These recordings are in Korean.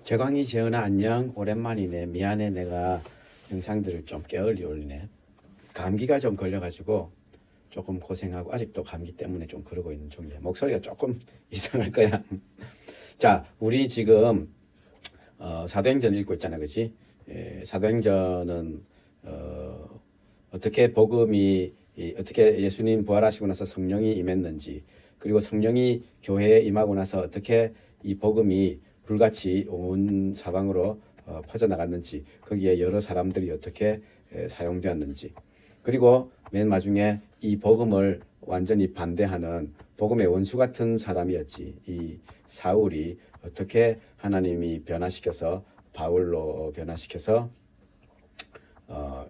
재광이 재은아 안녕. 오랜만이네. 미안해, 내가 영상들을 좀 게을리 올리네. 감기가 좀 걸려가지고 조금 고생하고 아직도 감기 때문에 좀 그러고 있는 중이야. 목소리가 조금 이상할 거야. 자, 우리 지금 사도행전 읽고 있잖아, 그렇지? 사도행전은 어떻게 복음이 어떻게 예수님 부활하시고 나서 성령이 임했는지, 그리고 성령이 교회에 임하고 나서 어떻게 이 복음이 불같이 온 사방으로 퍼져나갔는지, 거기에 여러 사람들이 어떻게 사용되었는지, 그리고 맨 마중에 이 복음을 완전히 반대하는 복음의 원수 같은 사람이었지, 이 사울이 어떻게 하나님이 변화시켜서 바울로 변화시켜서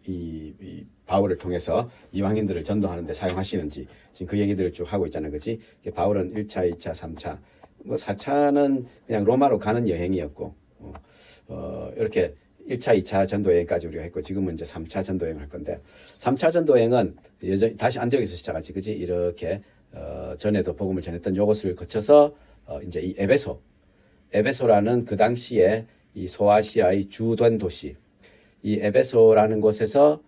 이 바울을 통해서 이방인들을 전도하는 데 사용하시는지, 지금 그 얘기들을 쭉 하고 있잖아요, 그렇지? 바울은 1차, 2차, 3차, 뭐 4차는 그냥 로마로 가는 여행이었고, 이렇게 1차, 2차 전도 여행까지 우리가 했고, 지금은 이제 3차 전도 여행을 할 건데, 3차 전도 여행은 여전히 다시 안디옥에서 시작하지, 그지? 이렇게 전에도 복음을 전했던 요것을 거쳐서 이제 이 에베소라는 그 당시에 이 소아시아의 주된 도시, 이 에베소라는 곳에서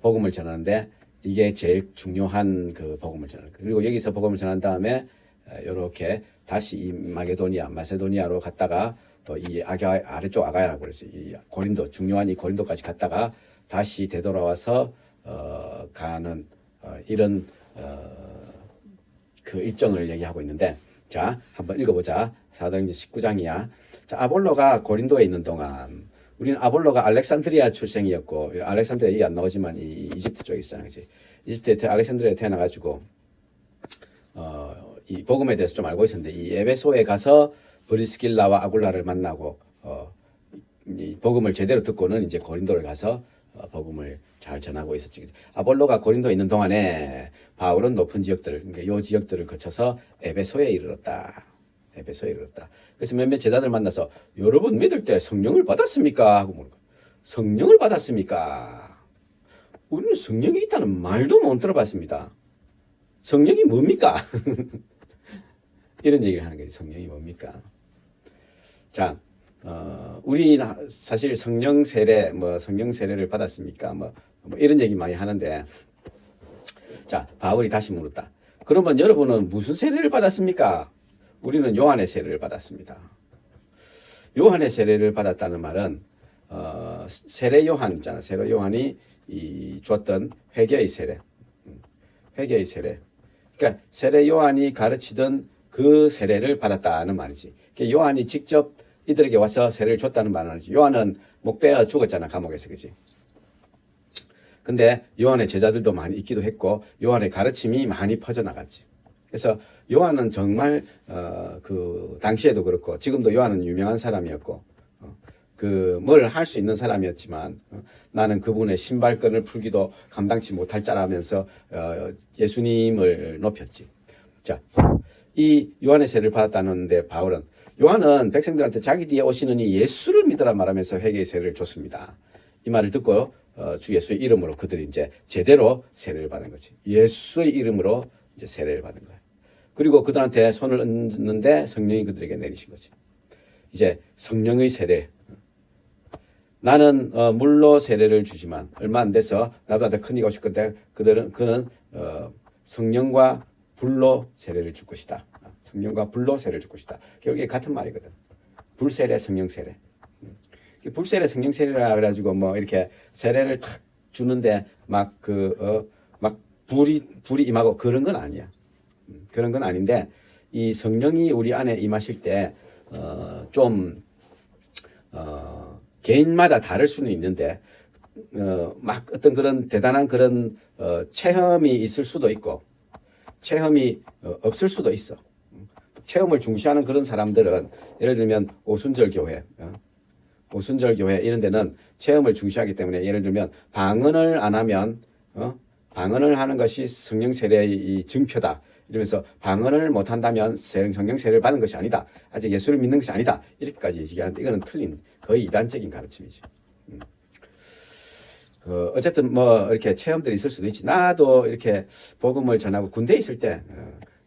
복음을 전하는데, 이게 제일 중요한 그 복음을 전하는 거예요. 그리고 여기서 복음을 전한 다음에 이렇게 다시 이 마세도니아로 갔다가 또 이 아래쪽 아가야라고 그랬어요. 이 고린도, 중요한 이 고린도까지 갔다가 다시 되돌아와서 가는 이런 그 일정을 얘기하고 있는데, 자, 한번 읽어보자. 사도행전 19장이야. 자, 아볼로가 고린도에 있는 동안, 우리는 아볼로가 알렉산드리아 출생이었고, 알렉산드리아 얘기 안 나오지만 이 이집트 쪽에 있잖아, 그치? 이집트에 알렉산드리아에 태어나가지고 이 복음에 대해서 좀 알고 있었는데, 이 에베소에 가서 브리스길라와 아굴라를 만나고 이 복음을 제대로 듣고는 이제 고린도를 가서 복음을 잘 전하고 있었지. 아볼로가 고린도에 있는 동안에 바울은 높은 지역들, 그러니까 요 지역들을 거쳐서 에베소에 이르렀다. 그래서 몇몇 제자들 만나서, 여러분 믿을 때 성령을 받았습니까? 하고 물은 거예요. 성령을 받았습니까? 우리는 성령이 있다는 말도 못 들어봤습니다. 성령이 뭡니까? 이런 얘기를 하는 거지. 성령이 뭡니까? 자, 우리 사실 성령 세례를 받았습니까? 뭐 이런 얘기 많이 하는데, 자, 바울이 다시 물었다. 그러면 여러분은 무슨 세례를 받았습니까? 우리는 요한의 세례를 받았습니다. 요한의 세례를 받았다는 말은 세례 요한 있잖아. 세례 요한이 주었던 회개의 세례. 그러니까 세례 요한이 가르치던 그 세례를 받았다는 말이지. 그러니까 요한이 직접 이들에게 와서 세례를 줬다는 말은 아니지. 요한은 목베어 죽었잖아, 감옥에서, 그지? 근데 요한의 제자들도 많이 있기도 했고, 요한의 가르침이 많이 퍼져나갔지. 그래서 요한은 정말 그 당시에도 그렇고 지금도 요한은 유명한 사람이었고, 그 뭘 할 수 있는 사람이었지만, 나는 그분의 신발끈을 풀기도 감당치 못할 자라면서 예수님을 높였지. 자, 이 요한의 세례를 받았다는데, 요한은 백성들한테 자기 뒤에 오시는 이 예수를 믿으라 말하면서 회개의 세례를 줬습니다. 이 말을 듣고 주 예수의 이름으로 그들이 이제 제대로 세례를 받은 거지. 예수의 이름으로 이제 세례를 받은 거야. 그리고 그들한테 손을 얹는데 성령이 그들에게 내리신 거지. 이제 성령의 세례. 나는 물로 세례를 주지만 얼마 안 돼서 나보다 더 큰 이가 오실 건데, 그는 성령과 불로 세례를 줄 것이다. 성령과 불로 세례를 줄 것이다. 결국에 같은 말이거든. 불세례, 성령세례. 불세례, 성령세례라 그래가지고 뭐 이렇게 세례를 탁 주는데 막 불이 임하고 그런 건 아니야. 그런 건 아닌데, 이 성령이 우리 안에 임하실 때 개인마다 다를 수는 있는데, 막 어떤 그런 대단한 그런 체험이 있을 수도 있고, 체험이 없을 수도 있어. 체험을 중시하는 그런 사람들은, 예를 들면 오순절 교회 이런 데는 체험을 중시하기 때문에, 예를 들면 방언을 안 하면 방언을 하는 것이 성령 세례의 증표다. 이러면서 방언을 못 한다면 성령 세례를 받은 것이 아니다. 아직 예수를 믿는 것이 아니다. 이렇게까지 얘기하는데, 이거는 틀린, 거의 이단적인 가르침이지. 어쨌든 뭐 이렇게 체험들이 있을 수도 있지. 나도 이렇게 복음을 전하고 군대에 있을 때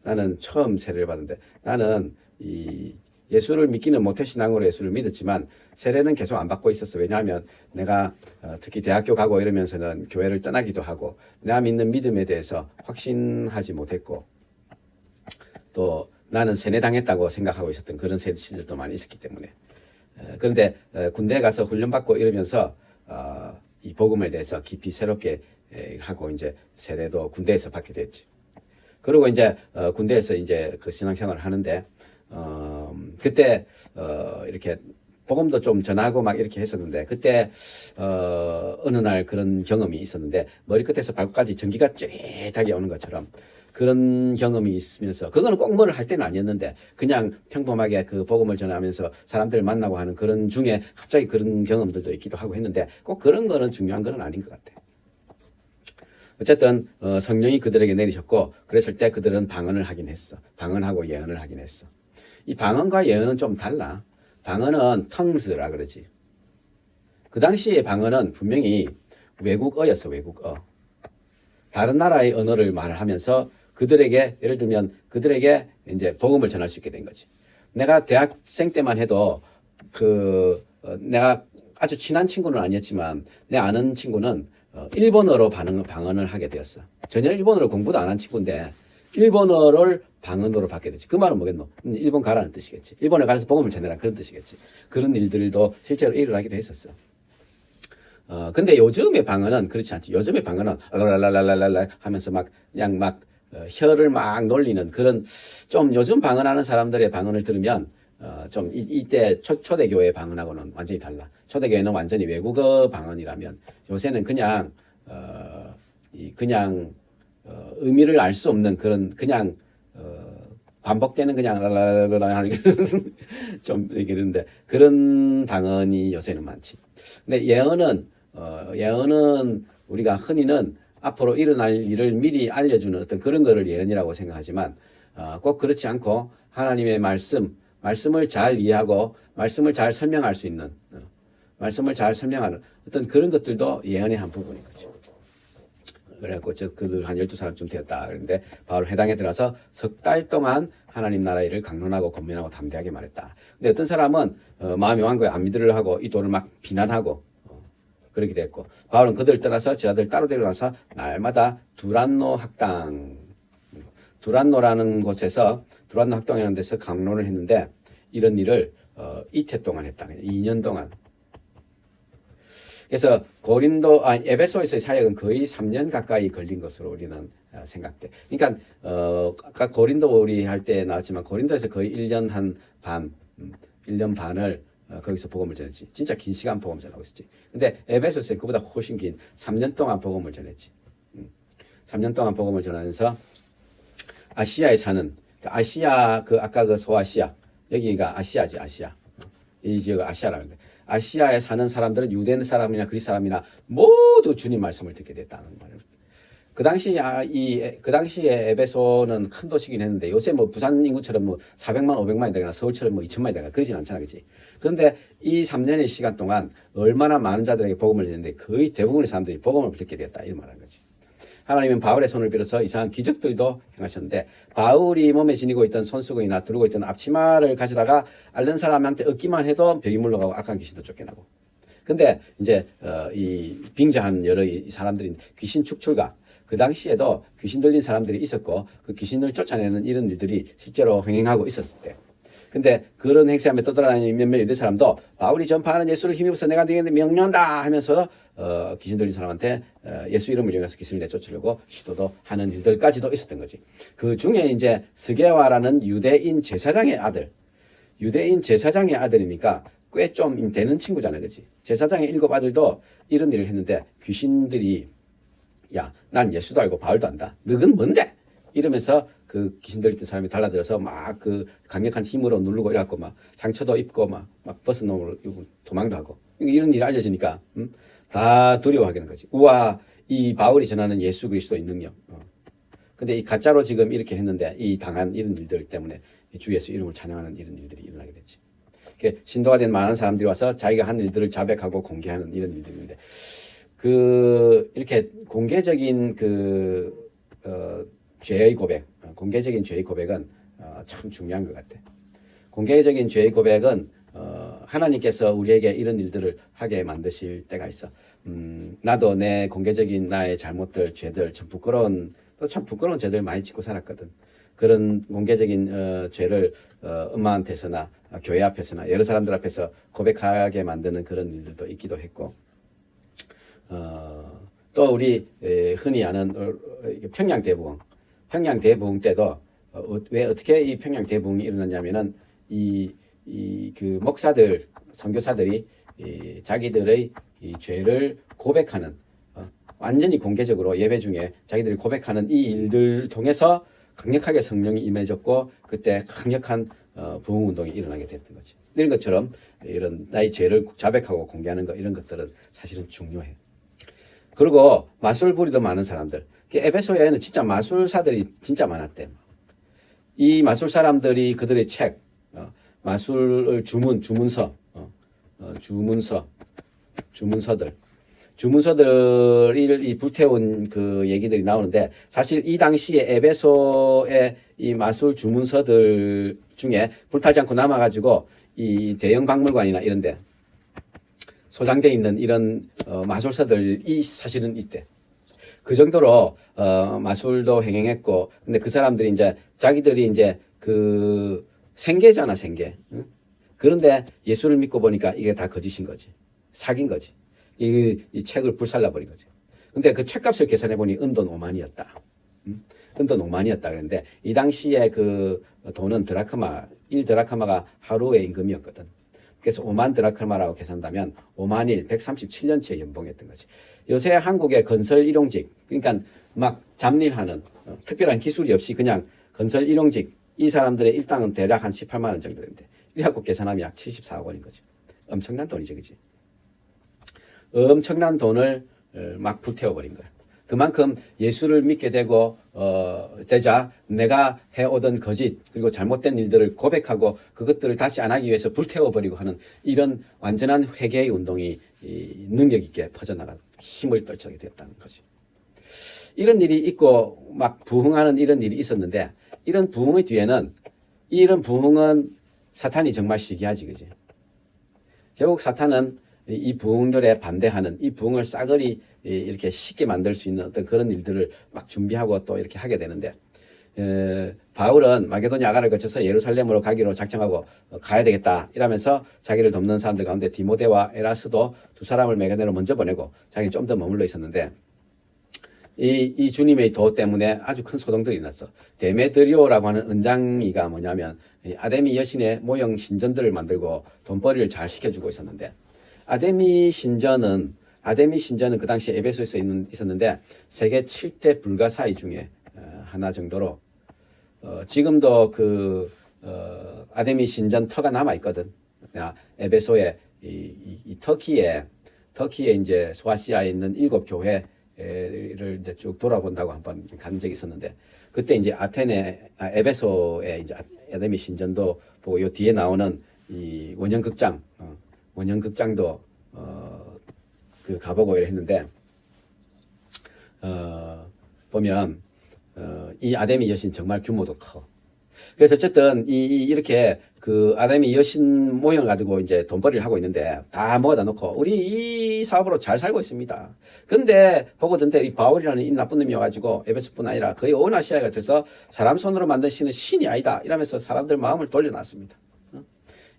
나는 처음 세례를 받는데, 나는 이 예수를 믿기는 모태 신앙으로 예수를 믿었지만 세례는 계속 안 받고 있었어. 왜냐하면 내가 특히 대학교 가고 이러면서는 교회를 떠나기도 하고 내가 믿는 믿음에 대해서 확신하지 못했고 또 나는 세뇌당했다고 생각하고 있었던 그런 시절도 많이 있었기 때문에 그런데 군대에 가서 훈련받고 이러면서 이 복음에 대해서 깊이 새롭게 하고 이제 세례도 군대에서 받게 됐지. 그리고 이제 군대에서 이제 그 신앙생활을 하는데 그때 이렇게 복음도 좀 전하고 막 이렇게 했었는데 그때 어느 날 그런 경험이 있었는데 머리끝에서 발끝까지 전기가 찌릿하게 오는 것처럼 그런 경험이 있으면서 그거는 꼭 뭐를 할 때는 아니었는데 그냥 평범하게 그 복음을 전하면서 사람들을 만나고 하는 그런 중에 갑자기 그런 경험들도 있기도 하고 했는데 꼭 그런 거는 중요한 건 아닌 것 같아. 어쨌든 성령이 그들에게 내리셨고 그랬을 때 그들은 방언을 하긴 했어. 방언하고 예언을 하긴 했어. 이 방언과 예언은 좀 달라. 방언은 텅스라 그러지. 그 당시에 방언은 분명히 외국어였어. 외국어. 다른 나라의 언어를 말하면서 그들에게 예를 들면 그들에게 이제 복음을 전할 수 있게 된 거지. 내가 대학생 때만 해도 내가 아주 친한 친구는 아니었지만 내 아는 친구는 일본어로 방언을 하게 되었어. 전혀 일본어를 공부도 안 한 친구인데 일본어를 방언으로 받게 되지. 그 말은 뭐겠노? 일본 가라는 뜻이겠지. 일본에 가서 복음을 전해라 그런 뜻이겠지. 그런 일들도 실제로 일어나기도 했었어. 근데 요즘의 방언은 그렇지 않지. 요즘의 방언은 랄랄랄랄랄랄 하면서 막 그냥 막 혀를 막 놀리는 그런 좀 요즘 방언하는 사람들의 방언을 들으면 좀 이때 초대교회 방언하고는 완전히 달라. 초대교회는 완전히 외국어 방언이라면 요새는 그냥 의미를 알 수 없는 그런 그냥 반복되는 그냥 랄랄랄랄 좀 이러는데 그런 방언이 요새는 많지. 근데 예언은 우리가 흔히는 앞으로 일어날 일을 미리 알려주는 어떤 그런 거를 예언이라고 생각하지만 꼭 그렇지 않고 하나님의 말씀을 잘 이해하고 말씀을 잘 설명할 수 있는 말씀을 잘 설명하는 어떤 그런 것들도 예언의 한 부분인 거죠. 그래갖고 그들 한 12사람쯤 되었다. 그런데 바로 회당에 들어가서 석 달 동안 하나님 나라 일을 강론하고 권면하고 담대하게 말했다. 근데 어떤 사람은 마음이 왕한 거에 안 믿으려 하고 이 돌을 막 비난하고 그렇게 됐고 바울은 그들을 떠나서 저자들 따로 데려가서 날마다 두란노라는 곳에서 두란노 학당이라는 데서 강론을 했는데 이런 일을 이태 동안 했다. 2년 동안. 그래서 에베소에서의 사역은 거의 3년 가까이 걸린 것으로 우리는 생각돼. 그러니까 아까 고린도 우리 할 때 나왔지만 고린도에서 거의 1년 반 1년 반을 거기서 복음을 전했지. 진짜 긴 시간 복음 전하고 있었지. 근데 에베소서는 그보다 훨씬 긴 3년 동안 복음을 전했지. 3년 동안 복음을 전하면서 아시아에 사는 아시아 아까 그 소아시아 여기가 아시아지. 아시아. 이 지역을 아시아라는 거예요. 아시아에 사는 사람들은 유대 사람이나 그리스 사람이나 모두 주님 말씀을 듣게 됐다는 말이에요. 그 당시에 에베소는 큰 도시긴 했는데 요새 뭐 부산 인구처럼 뭐 400만, 500만이 되거나 서울처럼 뭐 2천만이 되거나 그러진 않잖아, 그렇지? 그런데 이 3년의 시간 동안 얼마나 많은 자들에게 복음을 전했는데 거의 대부분의 사람들이 복음을 듣게 됐다 이런 말하는 거지. 하나님은 바울의 손을 빌어서 이상한 기적들도 행하셨는데 바울이 몸에 지니고 있던 손수건이나 두르고 있던 앞치마를 가져다가 앓는 사람한테 얻기만 해도 병이 물러가고 악한 귀신도 쫓겨나고. 근데 이제 이 빙자한 여러 사람들인 귀신 축출가 그 당시에도 귀신 들린 사람들이 있었고 그 귀신을 쫓아내는 이런 일들이 실제로 행행하고 있었을 때. 근데 그런 행세하며 떠돌아다니는 몇몇 유대 사람도 바울이 전파하는 예수를 힘입어서 내가 너희에게 명령한다 하면서 귀신 들린 사람한테 예수 이름을 이용해서 귀신을 내쫓으려고 시도도 하는 일들까지도 있었던 거지. 그 중에 이제 스게와라는 유대인 제사장의 아들이니까 꽤 좀 되는 친구잖아, 그렇지? 제사장의 7 아들도 이런 일을 했는데 귀신들이 야, 난 예수도 알고 바울도 안다. 너는 뭔데? 이러면서 그 귀신 들린 사람이 달라들어서 막 그 강력한 힘으로 누르고 이래갖고 막 상처도 입고 막 벗어놓고 도망도 하고 이런 일이 알려지니까 다 두려워하게 되는 거지. 우와, 이 바울이 전하는 예수 그리스도의 능력. 근데 이 가짜로 지금 이렇게 했는데 이 당한 이런 일들 때문에 주 예수 이름을 찬양하는 이런 일들이 일어나게 됐지. 신도가 된 많은 사람들이 와서 자기가 한 일들을 자백하고 공개하는 이런 일들인데 이렇게 공개적인 죄의 고백, 공개적인 죄의 고백은 참 중요한 것 같아. 공개적인 죄의 고백은 하나님께서 우리에게 이런 일들을 하게 만드실 때가 있어. 나도 내 공개적인 나의 잘못들, 죄들, 참 부끄러운 죄들 많이 짓고 살았거든. 그런 공개적인 죄를 엄마한테서나 교회 앞에서나 여러 사람들 앞에서 고백하게 만드는 그런 일들도 있기도 했고, 또 우리 흔히 아는 평양 대부흥 때도 왜 어떻게 이 평양 대부흥이 일어났냐면은 그 목사들, 선교사들이 자기들의 이 죄를 고백하는, 완전히 공개적으로 예배 중에 자기들이 고백하는 이 일들 통해서 강력하게 성령이 임해졌고, 그때 강력한 부흥 운동이 일어나게 됐던 거지. 이런 것처럼 이런 나의 죄를 자백하고 공개하는 거, 이런 것들은 사실은 중요해. 그리고 마술 부리도 많은 사람들. 에베소에는 진짜 마술사들이 진짜 많았대. 이 마술 사람들이 그들의 책, 마술을 주문서들이 불태운 그 얘기들이 나오는데, 사실 이 당시에 에베소의 이 마술 주문서들 중에 불타지 않고 남아가지고 이 대형 박물관이나 이런데 소장되어 있는 이런 마술사들이 사실은 있대. 그 정도로 마술도 행행했고, 근데 그 사람들이 이제 자기들이 이제 그 생계잖아, 생계. 응? 그런데 예수를 믿고 보니까 이게 다 거짓인 거지. 사기인 거지. 이 책을 불살라버린 거지. 근데 그 책값을 계산해 보니 은돈 5만이었다. 은돈 5만이었다 그랬는데, 이 당시에 그 돈은 드라크마, 1드라크마가 하루의 임금이었거든. 그래서 5만 드라크마라고 계산한다면 5만 일, 137년치의 연봉이었던 거지. 요새 한국의 건설 일용직, 그러니까 막 잡일하는 특별한 기술이 없이 그냥 건설 일용직, 이 사람들의 일당은 대략 한 18만 원 정도 되는데, 이래갖고 계산하면 약 74억 원인 거지. 엄청난 돈이지, 그지? 엄청난 돈을 막 불태워버린 거야. 그만큼 예수를 믿게 되자 내가 해오던 거짓, 그리고 잘못된 일들을 고백하고 그것들을 다시 안 하기 위해서 불태워버리고 하는 이런 완전한 회개의 운동이 능력 있게 퍼져나가 힘을 떨쳐게 됐다는 거지. 이런 일이 있고 막 부흥하는 이런 일이 있었는데, 이런 부흥의 뒤에는, 이런 부흥은 사탄이 정말 시기하지, 그지? 결국 사탄은 이 부흥률에 반대하는, 이 부흥을 싸그리 이렇게 쉽게 만들 수 있는 어떤 그런 일들을 막 준비하고 또 이렇게 하게 되는데, 바울은 마게도냐 아가를 거쳐서 예루살렘으로 가기로 작정하고 가야 되겠다 이러면서 자기를 돕는 사람들 가운데 디모데와 에라스도 두 사람을 마게도냐로 먼저 보내고 자기는 좀 더 머물러 있었는데, 이 주님의 도 때문에 아주 큰 소동들이 났어. 데메드리오라고 하는 은장이가 뭐냐면 아데미 여신의 모형 신전들을 만들고 돈벌이를 잘 시켜주고 있었는데, 아데미 신전은 그 당시 에베소에서 있었는데 세계 7대 불가사의 중에 하나 정도로, 지금도 그 아데미 신전 터가 남아 있거든. 에베소에 이 터키에 이제 소아시아에 있는 7 교회를 이제 쭉 돌아본다고 한번 간 적이 있었는데, 그때 이제 에베소에 이제 아데미 신전도 보고, 요 뒤에 나오는 이 원형극장도 그 가보고 이래 했는데, 보면 이 아데미 여신 정말 규모도 커. 그래서 어쨌든 이렇게 그 아데미 여신 모형을 가지고 이제 돈벌이를 하고 있는데, 다 모아다 놓고 우리 이 사업으로 잘 살고 있습니다. 근데 보거든데 이 바울이라는 이 나쁜 놈이 와가지고 에베소뿐 아니라 거의 온 아시아에 갇혀서 사람 손으로 만든 신은 신이 아니다 이러면서 사람들 마음을 돌려놨습니다.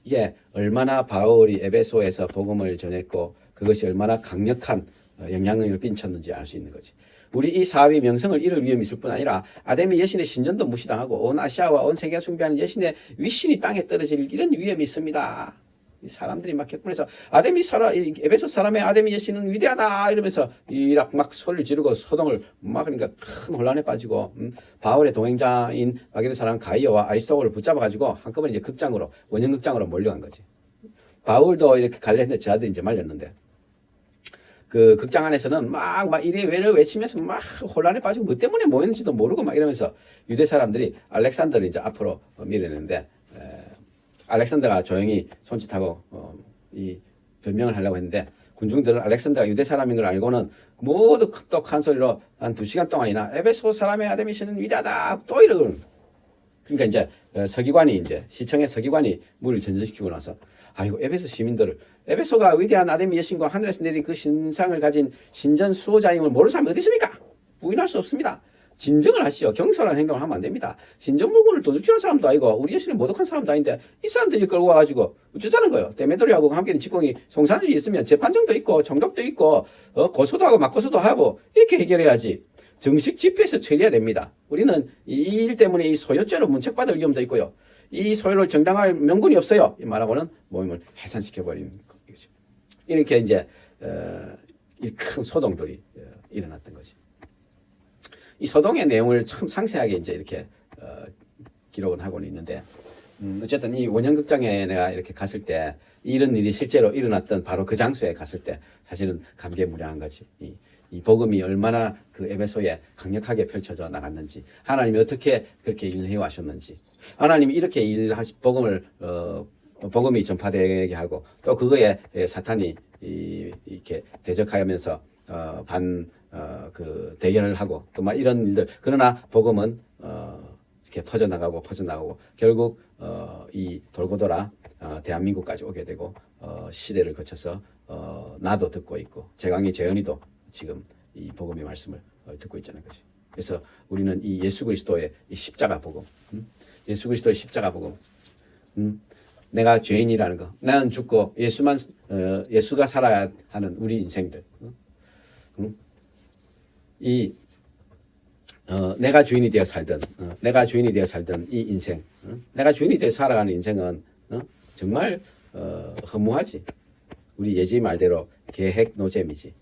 이게 얼마나 바울이 에베소에서 복음을 전했고 그것이 얼마나 강력한 영향력을 끼쳤는지 알 수 있는 거지. 우리 이 사업의 명성을 잃을 위험이 있을 뿐 아니라 아데미 여신의 신전도 무시당하고 온 아시아와 온 세계가 숭배하는 여신의 위신이 땅에 떨어질 이런 위험이 있습니다. 이 사람들이 막 격분해서 에베소 사람의 아데미 여신은 위대하다 이러면서 막 소리를 지르고 소동을 막, 그러니까 큰 혼란에 빠지고, 바울의 동행자인 마게도 사람 가이오와 아리스토고를 붙잡아가지고 한꺼번에 이제 원형극장으로 몰려간 거지. 바울도 이렇게 갈렸는데 저 아들이 이제 말렸는데, 그 극장 안에서는 막 이래 외치면서 막 혼란에 빠지고 뭐 때문에 모였는지도 모르고 막 이러면서 유대 사람들이 알렉산더를 이제 앞으로 밀어내는데, 알렉산더가 조용히 손짓하고 이 변명을 하려고 했는데, 군중들은 알렉산더가 유대 사람인 걸 알고는 모두 똑똑한 소리로 한 2시간 동안이나 에베소 사람의 아데미 신은 위대하다 또 이러고, 그러니까 이제 서기관이 이제 시청의 서기관이 물을 전전시키고 나서 아이고 에베소 시민들을 에베소가 위대한 아데미 여신과 하늘에서 내린 그 신상을 가진 신전 수호자임을 모르는 사람이 어디 있습니까? 부인할 수 없습니다. 진정을 하시오. 경솔한 행동을 하면 안 됩니다. 신전 물건을 도둑질한 사람도 아니고 우리 여신을 모독한 사람도 아닌데 이 사람들이 끌고 와가지고 어쩌자는 거예요. 데메도리하고 함께된 직공이 송사들이 있으면 재판정도 있고 정독도 있고 고소도 하고 맞고소도 하고 이렇게 해결해야지. 정식 집회에서 처리해야 됩니다. 우리는 이 일 때문에 이 소유죄로 문책받을 위험도 있고요. 이 소유를 정당할 명분이 없어요. 이 말하고는 모임을 해산시켜버리는 거죠. 이렇게 이제 이 큰 소동들이 일어났던 거지. 이 소동의 내용을 참 상세하게 이제 이렇게 기록을 하고는 있는데 어쨌든 이 원형극장에 내가 이렇게 갔을 때 이런 일이 실제로 일어났던 바로 그 장소에 갔을 때 사실은 감개무량한 거지. 이 복음이 얼마나 그 에베소에 강력하게 펼쳐져 나갔는지, 하나님이 어떻게 그렇게 일해 왔셨는지, 하나님이 이렇게 복음이 전파되게 하고 또 그거에 사탄이 이렇게 대적하면서 대결을 하고 또 막 이런 일들. 그러나 복음은 이렇게 퍼져나가고 결국 이 돌고 돌아 대한민국까지 오게 되고 시대를 거쳐서 나도 듣고 있고 제광이 재현이도 지금 이 복음의 말씀을 듣고 있잖아요, 그렇지? 그래서 우리는 이 예수 그리스도의 이 십자가 복음, 예수 그리스도의 십자가 복음, 내가 죄인이라는 거, 나는 죽고 예수가 살아야 하는 우리 인생들, 내가 주인이 되어 살던, 이 인생, 내가 주인이 되어 살아가는 인생은 정말 허무하지. 우리 예지 말대로 계획 노잼이지.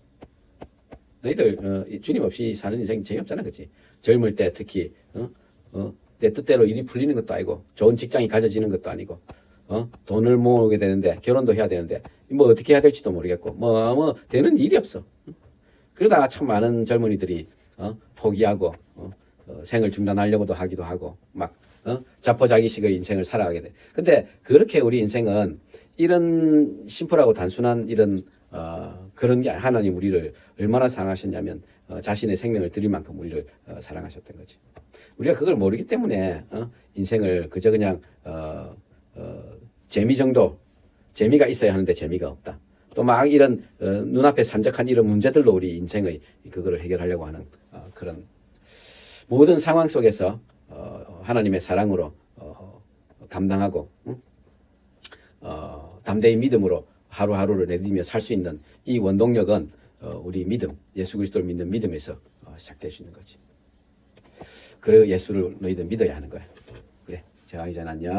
너희들 주님 없이 사는 인생 재미없잖아, 그렇지? 젊을 때 특히 내 뜻대로 일이 풀리는 것도 아니고 좋은 직장이 가져지는 것도 아니고 돈을 모으게 되는데 결혼도 해야 되는데 뭐 어떻게 해야 될지도 모르겠고 뭐 되는 일이 없어. 그러다가 참 많은 젊은이들이 포기하고 생을 중단하려고도 하기도 하고 막 자포자기식의 인생을 살아가게 돼. 근데 그렇게 우리 인생은 이런 심플하고 단순한 이런 그런 게 하나님 우리를 얼마나 사랑하셨냐면 자신의 생명을 드릴 만큼 우리를 사랑하셨던 거지. 우리가 그걸 모르기 때문에 인생을 그저 그냥 재미 정도, 재미가 있어야 하는데 재미가 없다. 또 막 이런 눈앞에 산적한 이런 문제들로 우리 인생의 그거를 해결하려고 하는 그런 모든 상황 속에서 하나님의 사랑으로 감당하고 담대히 믿음으로 하루하루를 내디디며 살 수 있는 이 원동력은 우리 믿음, 예수 그리스도를 믿는 믿음에서 시작될 수 있는 거지. 그래 예수를 너희들 믿어야 하는 거야. 그래, 제가 이제 안녕.